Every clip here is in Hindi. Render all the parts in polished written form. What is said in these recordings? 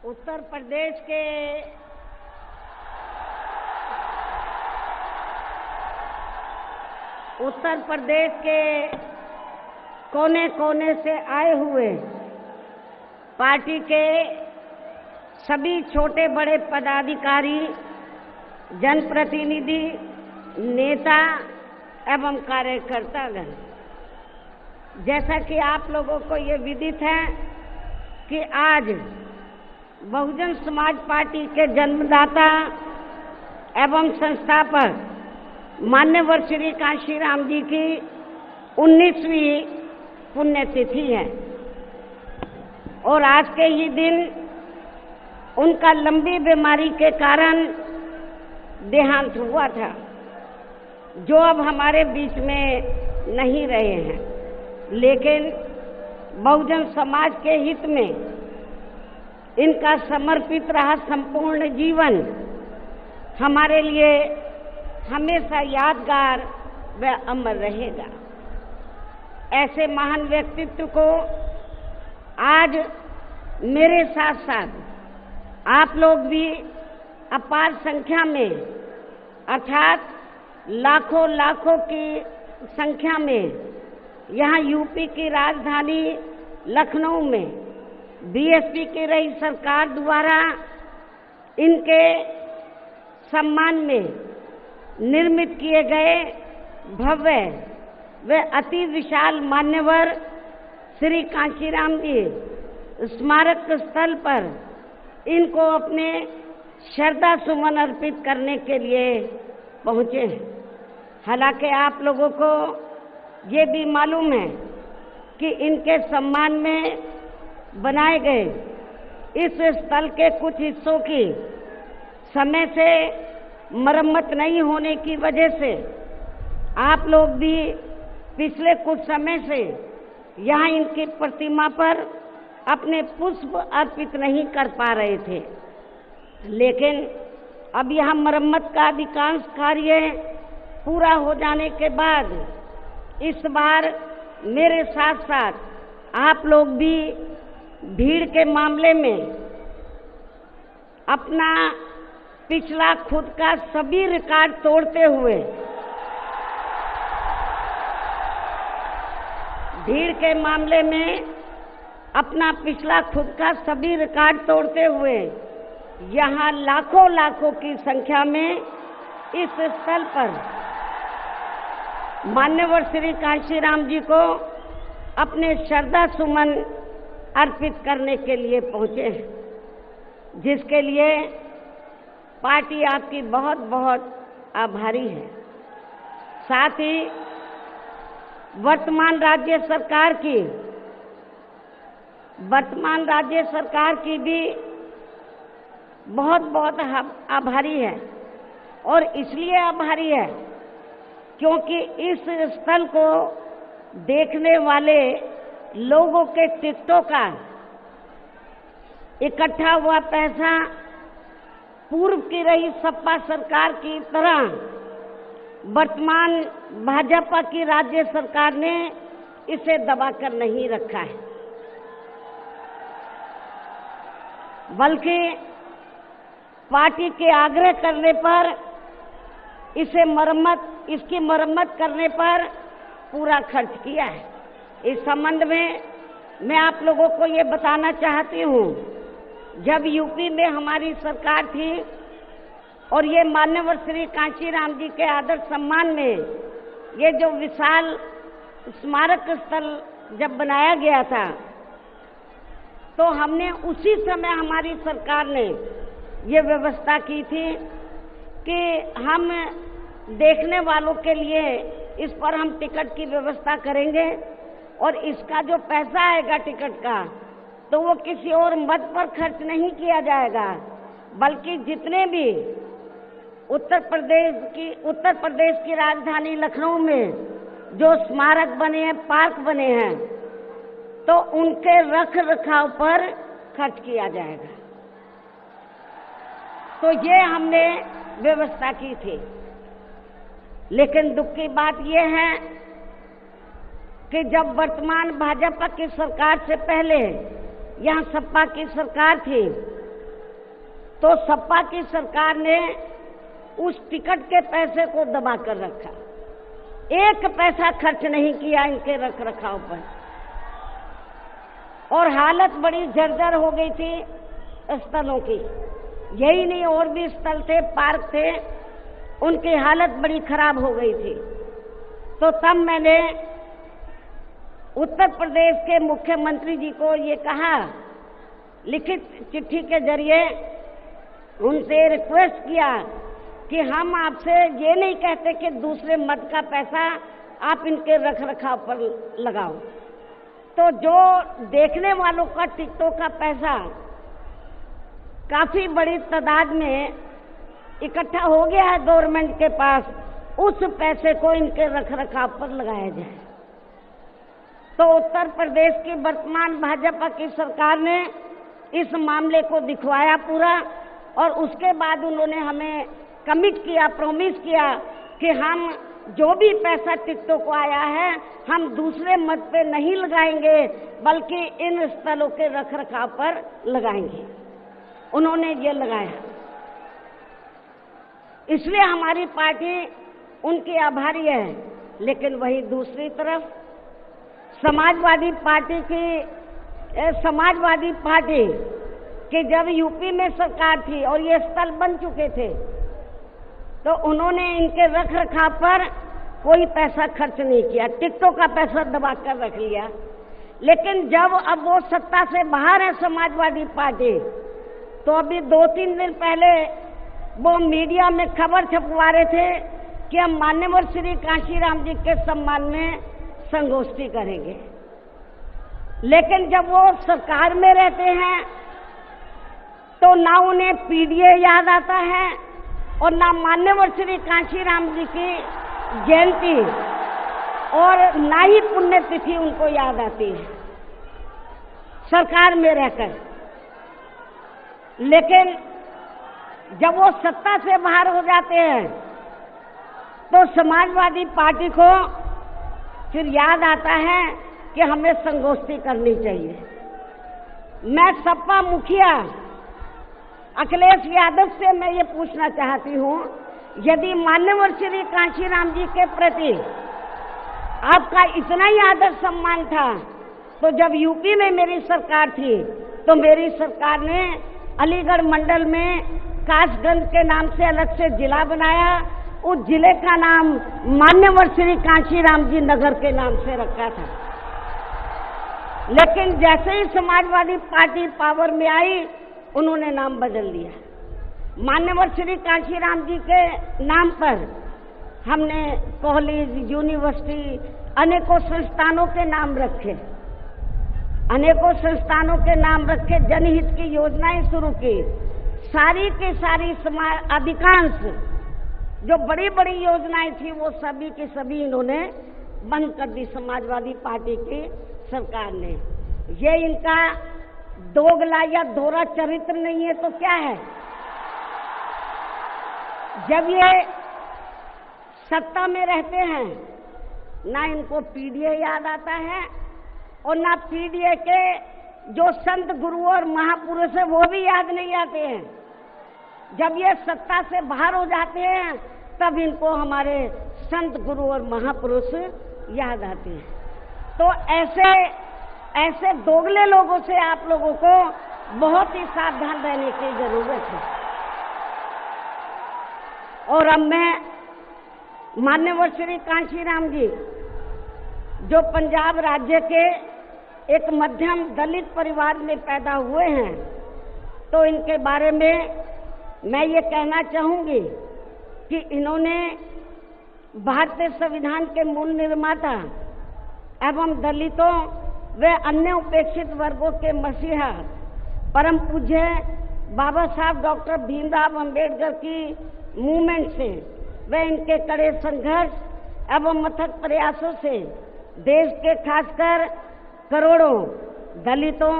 उत्तर प्रदेश के कोने कोने से आए हुए पार्टी के सभी छोटे बड़े पदाधिकारी, जनप्रतिनिधि, नेता एवं कार्यकर्तागण, जैसा कि आप लोगों को ये विदित है कि आज बहुजन समाज पार्टी के जन्मदाता एवं संस्थापक मान्यवर श्री कांशीराम जी की 19वीं पुण्यतिथि है और आज के ही दिन उनका लंबी बीमारी के कारण देहांत हुआ था, जो अब हमारे बीच में नहीं रहे हैं। लेकिन बहुजन समाज के हित में इनका समर्पित रहा संपूर्ण जीवन हमारे लिए हमेशा यादगार व अमर रहेगा। ऐसे महान व्यक्तित्व को आज मेरे साथ साथ आप लोग भी अपार संख्या में, अर्थात लाखों लाखों की संख्या में यहाँ यूपी की राजधानी लखनऊ में बीएसपी की रही सरकार द्वारा इनके सम्मान में निर्मित किए गए भव्य व अति विशाल मान्यवर श्री कांशीराम जी स्मारक स्थल पर इनको अपने श्रद्धा सुमन अर्पित करने के लिए पहुँचे हैं। हालांकि आप लोगों को ये भी मालूम है कि इनके सम्मान में बनाए गए इस स्थल के कुछ हिस्सों की समय से मरम्मत नहीं होने की वजह से आप लोग भी पिछले कुछ समय से यहाँ इनकी प्रतिमा पर अपने पुष्प अर्पित नहीं कर पा रहे थे। लेकिन अब यहाँ मरम्मत का अधिकांश कार्य पूरा हो जाने के बाद इस बार मेरे साथ साथ आप लोग भी भीड़ के मामले में अपना पिछला खुद का सभी रिकॉर्ड तोड़ते हुए भीड़ के मामले में अपना पिछला खुद का सभी रिकॉर्ड तोड़ते हुए यहाँ लाखों लाखों की संख्या में इस स्थल पर मान्यवर श्री कांशीराम जी को अपने श्रद्धा सुमन अर्पित करने के लिए पहुँचे हैं, जिसके लिए पार्टी आपकी बहुत बहुत आभारी है। साथ ही वर्तमान राज्य सरकार की भी बहुत बहुत आभारी है और इसलिए आभारी है क्योंकि इस स्थल को देखने वाले लोगों के टिकटों का इकट्ठा हुआ पैसा पूर्व की रही सपा सरकार की तरह वर्तमान भाजपा की राज्य सरकार ने इसे दबाकर नहीं रखा है, बल्कि पार्टी के आग्रह करने पर इसकी मरम्मत करने पर पूरा खर्च किया है। इस संबंध में मैं आप लोगों को ये बताना चाहती हूँ, जब यूपी में हमारी सरकार थी और ये मान्यवर श्री कांशीराम जी के आदर सम्मान में ये जो विशाल स्मारक स्थल जब बनाया गया था, तो हमने उसी समय हमारी सरकार ने ये व्यवस्था की थी कि हम देखने वालों के लिए इस पर हम टिकट की व्यवस्था करेंगे और इसका जो पैसा आएगा टिकट का, तो वो किसी और मद पर खर्च नहीं किया जाएगा, बल्कि जितने भी उत्तर प्रदेश की राजधानी लखनऊ में जो स्मारक बने हैं, पार्क बने हैं, तो उनके रख रखाव पर खर्च किया जाएगा। तो ये हमने व्यवस्था की थी। लेकिन दुख की बात यह है कि जब वर्तमान भाजपा की सरकार से पहले यहाँ सपा की सरकार थी, तो सपा की सरकार ने उस टिकट के पैसे को दबा कर रखा, एक पैसा खर्च नहीं किया इनके रख रखाव पर, और हालत बड़ी जर्जर हो गई थी स्थलों की। यही नहीं, और भी स्थल थे, पार्क थे, उनकी हालत बड़ी खराब हो गई थी। तो तब मैंने उत्तर प्रदेश के मुख्यमंत्री जी को ये कहा, लिखित चिट्ठी के जरिए उनसे रिक्वेस्ट किया कि हम आपसे ये नहीं कहते कि दूसरे मत का पैसा आप इनके रख रखाव पर लगाओ। तो जो देखने वालों का टिकटों का पैसा काफी बड़ी तादाद में इकट्ठा हो गया है गवर्नमेंट के पास, उस पैसे को इनके रख रखाव पर लगाया जाए। तो उत्तर प्रदेश की वर्तमान भाजपा की सरकार ने इस मामले को दिखवाया पूरा, और उसके बाद उन्होंने हमें कमिट किया, प्रॉमिस किया कि हम जो भी पैसा टिकटों को आया है हम दूसरे मत पे नहीं लगाएंगे, बल्कि इन स्थलों के रख रखाव पर लगाएंगे। उन्होंने ये लगाया, इसलिए हमारी पार्टी उनकी आभारी है। लेकिन वही दूसरी तरफ समाजवादी पार्टी कि जब यूपी में सरकार थी और ये स्थल बन चुके थे, तो उन्होंने इनके रख रखाव पर कोई पैसा खर्च नहीं किया, टिकटों का पैसा दबा कर रख लिया। लेकिन जब अब वो सत्ता से बाहर है समाजवादी पार्टी, तो अभी 2-3 दिन पहले वो मीडिया में खबर छपवा रहे थे कि हम मान्यवर श्री कांशीराम जी के सम्मान में संगोष्ठी करेंगे। लेकिन जब वो सरकार में रहते हैं तो ना उन्हें पीडीए याद आता है और ना मान्यवर श्री कांशीराम जी की जयंती और ना ही पुण्यतिथि उनको याद आती है सरकार में रहकर। लेकिन जब वो सत्ता से बाहर हो जाते हैं तो समाजवादी पार्टी को फिर याद आता है कि हमें संगोष्ठी करनी चाहिए। मैं सपा मुखिया अखिलेश यादव से मैं ये पूछना चाहती हूँ, यदि मान्यवर श्री कांशीराम जी के प्रति आपका इतना ही आदर सम्मान था, तो जब यूपी में मेरी सरकार थी तो मेरी सरकार ने अलीगढ़ मंडल में कासगंज के नाम से अलग से जिला बनाया, उस जिले का नाम मान्यवर श्री कांशीराम जी नगर के नाम से रखा था। लेकिन जैसे ही समाजवादी पार्टी पावर में आई, उन्होंने नाम बदल दिया। मान्यवर श्री कांशीराम जी के नाम पर हमने कॉलेज, यूनिवर्सिटी, अनेकों संस्थानों के नाम रखे, अनेकों संस्थानों के नाम रखे, जनहित की योजनाएं शुरू की। सारी की सारी समाज अधिकांश जो बड़ी बड़ी योजनाएं थी वो सभी की सभी इन्होंने बंद कर दी समाजवादी पार्टी की सरकार ने। ये इनका दोगला या दोहरा चरित्र नहीं है तो क्या है? जब ये सत्ता में रहते हैं ना इनको पीडीए याद आता है और ना पीडीए के जो संत गुरु और महापुरुष है वो भी याद नहीं आते हैं। जब ये सत्ता से बाहर हो जाते हैं तब इनको हमारे संत गुरु और महापुरुष याद आते हैं। तो ऐसे दोगले लोगों से आप लोगों को बहुत ही सावधान रहने की जरूरत है। और अब मैं मान्यवर श्री कांशीराम जी जो पंजाब राज्य के एक मध्यम दलित परिवार में पैदा हुए हैं, तो इनके बारे में मैं ये कहना चाहूंगी कि इन्होंने भारतीय संविधान के मूल निर्माता एवं दलितों व अन्य उपेक्षित वर्गों के मसीहा परम पूज्य बाबा साहब डॉक्टर भीमराव अंबेडकर की मूवमेंट से व इनके कड़े संघर्ष एवं अथक प्रयासों से देश के खासकर करोड़ों दलितों,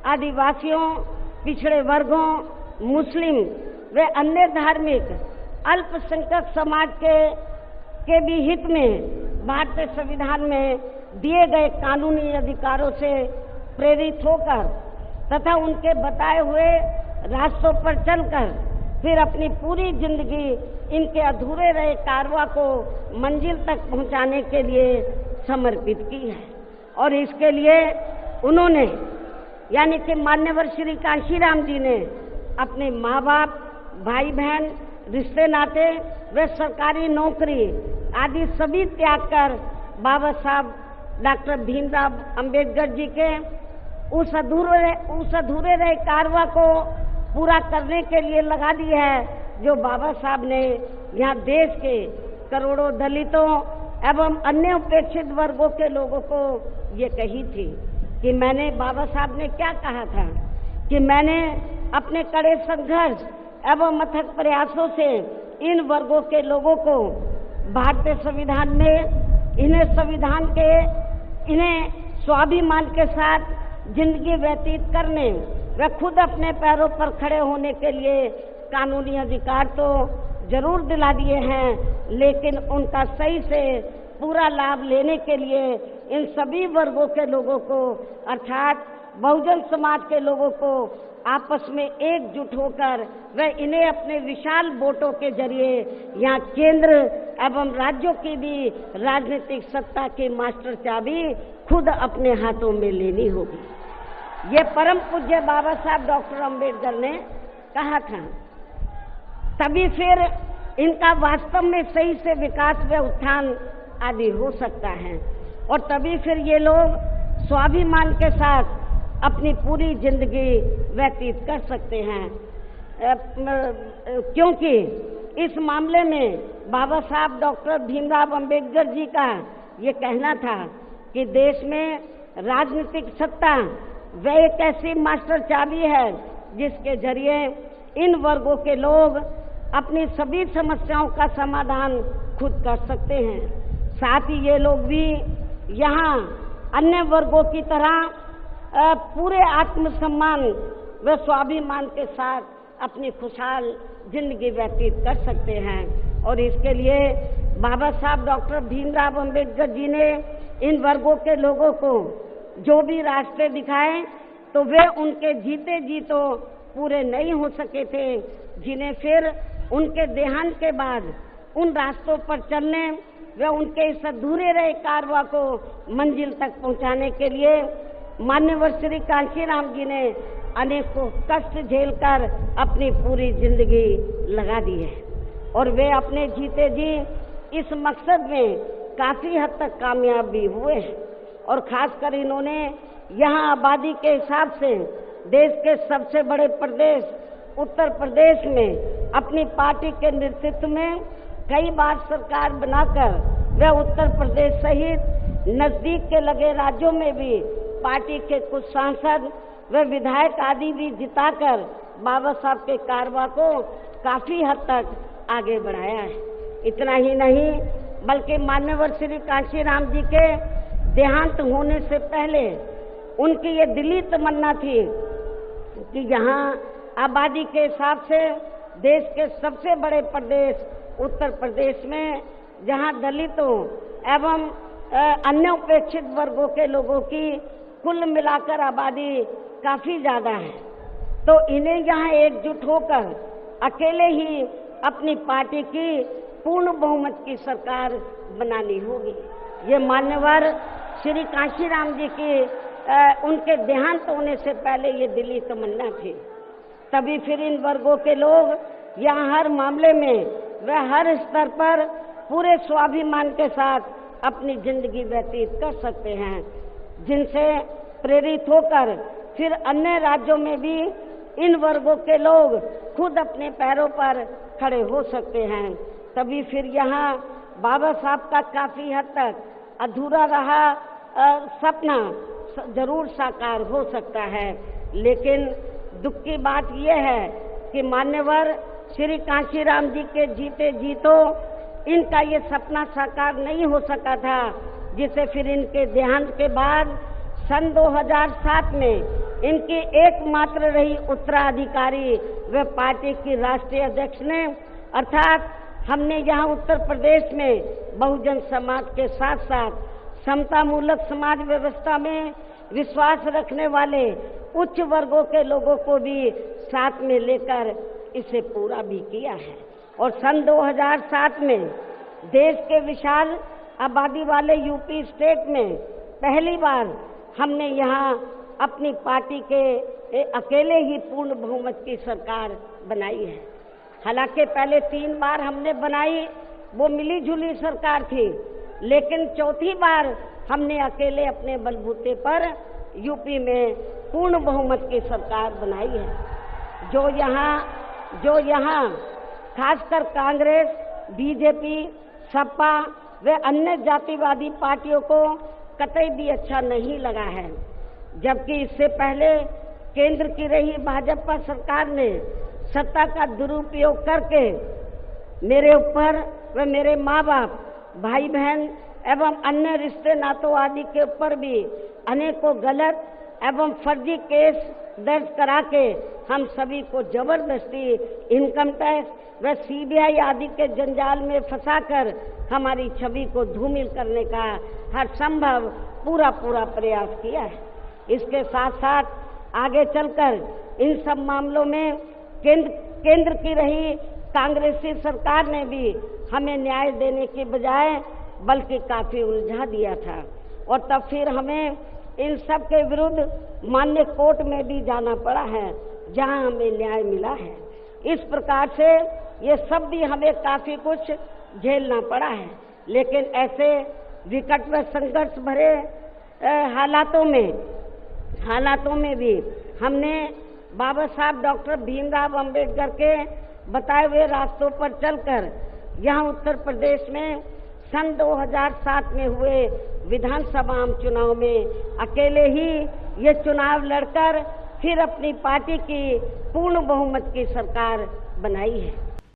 आदिवासियों, पिछड़े वर्गों, मुस्लिम व अन्य धार्मिक अल्पसंख्यक समाज के भी हित में भारतीय संविधान में दिए गए कानूनी अधिकारों से प्रेरित होकर तथा उनके बताए हुए रास्तों पर चलकर फिर अपनी पूरी जिंदगी इनके अधूरे रहे कारवां को मंजिल तक पहुंचाने के लिए समर्पित की है। और इसके लिए उन्होंने यानी कि मान्यवर श्री कांशीराम जी ने अपने माँ बाप, भाई बहन, रिश्ते नाते व सरकारी नौकरी आदि सभी त्याग कर बाबा साहब डॉक्टर भीमराव अंबेडकर जी के उस अधूरे रहे कारवां को पूरा करने के लिए लगा दी है, जो बाबा साहब ने यहाँ देश के करोड़ों दलितों एवं अन्य उपेक्षित वर्गों के लोगों को ये कही थी कि मैंने, बाबा साहब ने क्या कहा था कि मैंने अपने कड़े संघर्ष एवं अथक प्रयासों से इन वर्गों के लोगों को भारतीय संविधान में इन्हें स्वाभिमान के साथ जिंदगी व्यतीत करने व खुद अपने पैरों पर खड़े होने के लिए कानूनी अधिकार तो जरूर दिला दिए हैं, लेकिन उनका सही से पूरा लाभ लेने के लिए इन सभी वर्गों के लोगों को अर्थात बहुजन समाज के लोगों को आपस में एकजुट होकर व इन्हें अपने विशाल वोटों के जरिए यहाँ केंद्र एवं राज्यों की भी राजनीतिक सत्ता की मास्टर चाबी खुद अपने हाथों में लेनी होगी। ये परम पूज्य बाबा साहब डॉक्टर अंबेडकर ने कहा था। तभी फिर इनका वास्तव में सही से विकास व उत्थान आदि हो सकता है और तभी फिर ये लोग स्वाभिमान के साथ अपनी पूरी जिंदगी व्यतीत कर सकते हैं, क्योंकि इस मामले में बाबा साहब डॉक्टर भीमराव अंबेडकर जी का ये कहना था कि देश में राजनीतिक सत्ता वह एक ऐसी मास्टर चाबी है जिसके जरिए इन वर्गों के लोग अपनी सभी समस्याओं का समाधान खुद कर सकते हैं। साथ ही ये लोग भी यहाँ अन्य वर्गों की तरह पूरे आत्मसम्मान व स्वाभिमान के साथ अपनी खुशहाल जिंदगी व्यतीत कर सकते हैं। और इसके लिए बाबा साहब डॉक्टर भीमराव अंबेडकर जी ने इन वर्गों के लोगों को जो भी रास्ते दिखाए तो वे उनके जीते जी तो पूरे नहीं हो सके थे, जिन्हें फिर उनके देहांत के बाद उन रास्तों पर चलने व उनके इस अधूरे रहे कारवां को मंजिल तक पहुंचाने के लिए मान्यवर श्री कांशीराम जी ने अनेकों कष्ट झेलकर अपनी पूरी जिंदगी लगा दी है और वे अपने जीते जी इस मकसद में काफी हद तक कामयाब भी हुए हैं। और खासकर इन्होंने यहाँ आबादी के हिसाब से देश के सबसे बड़े प्रदेश उत्तर प्रदेश में अपनी पार्टी के नेतृत्व में कई बार सरकार बनाकर वे उत्तर प्रदेश सहित नजदीक के लगे राज्यों में भी पार्टी के कुछ सांसद व विधायक आदि भी जिताकर बाबा साहब के कारवां को काफी हद तक आगे बढ़ाया है। इतना ही नहीं बल्कि मान्यवर श्री कांशीराम जी के देहांत होने से पहले उनकी ये दिली तमन्ना थी कि यहाँ आबादी के हिसाब से देश के सबसे बड़े प्रदेश उत्तर प्रदेश में जहाँ दलितों एवं अन्य उपेक्षित वर्गों के लोगों की कुल मिलाकर आबादी काफी ज्यादा है, तो इन्हें यहाँ एकजुट होकर अकेले ही अपनी पार्टी की पूर्ण बहुमत की सरकार बनानी होगी। ये मान्यवर श्री कांशीराम जी की उनके देहांत होने से पहले ये दिली तमन्ना थी। तभी फिर इन वर्गों के लोग यहाँ हर मामले में व हर स्तर पर पूरे स्वाभिमान के साथ अपनी जिंदगी व्यतीत कर सकते हैं, जिनसे प्रेरित होकर फिर अन्य राज्यों में भी इन वर्गों के लोग खुद अपने पैरों पर खड़े हो सकते हैं। तभी फिर यहाँ बाबा साहब का काफी हद तक अधूरा रहा सपना जरूर साकार हो सकता है। लेकिन दुख की बात यह है कि मान्यवर श्री कांशीराम जी के जीते जी तो इनका ये सपना साकार नहीं हो सका था, जिसे फिर इनके देहांत के बाद सन 2007 में इनकी एकमात्र रही उत्तराधिकारी व पार्टी की राष्ट्रीय अध्यक्ष ने अर्थात हमने यहाँ उत्तर प्रदेश में बहुजन समाज के साथ साथ समतामूलक समाज व्यवस्था में विश्वास रखने वाले उच्च वर्गों के लोगों को भी साथ में लेकर इसे पूरा भी किया है। और सन 2007 में देश के विशाल आबादी वाले यूपी स्टेट में पहली बार हमने यहाँ अपनी पार्टी के अकेले ही पूर्ण बहुमत की सरकार बनाई है। हालांकि पहले 3 बार हमने बनाई, वो मिली जुली सरकार थी, लेकिन चौथी बार हमने अकेले अपने बलबूते पर यूपी में पूर्ण बहुमत की सरकार बनाई है। जो यहाँ खासकर कांग्रेस, बीजेपी, सपा व अन्य जातिवादी पार्टियों को कतई भी अच्छा नहीं लगा है। जबकि इससे पहले केंद्र की रही भाजपा सरकार ने सत्ता का दुरुपयोग करके मेरे ऊपर व मेरे माँ बाप, भाई बहन एवं अन्य रिश्ते नातों आदि के ऊपर भी अनेकों गलत एवं फर्जी केस दर्ज करा के हम सभी को जबरदस्ती इनकम टैक्स व सीबीआई आदि के जंजाल में फंसाकर हमारी छवि को धूमिल करने का हर संभव पूरा प्रयास किया है। इसके साथ साथ आगे चलकर इन सब मामलों में केंद्र की रही कांग्रेसी सरकार ने भी हमें न्याय देने के बजाय बल्कि काफी उलझा दिया था, और तब फिर हमें इन सब के विरुद्ध मान्य कोर्ट में भी जाना पड़ा है, जहां हमें न्याय मिला है। इस प्रकार से ये सब भी हमें काफी कुछ झेलना पड़ा है। लेकिन ऐसे विकट व संघर्ष भरे हालातों में भी हमने बाबा साहब डॉक्टर भीमराव अंबेडकर के बताए हुए रास्तों पर चलकर यहाँ उत्तर प्रदेश में सन 2007 में हुए विधानसभा चुनाव में अकेले ही ये चुनाव लड़कर फिर अपनी पार्टी की पूर्ण बहुमत की सरकार बनाई है।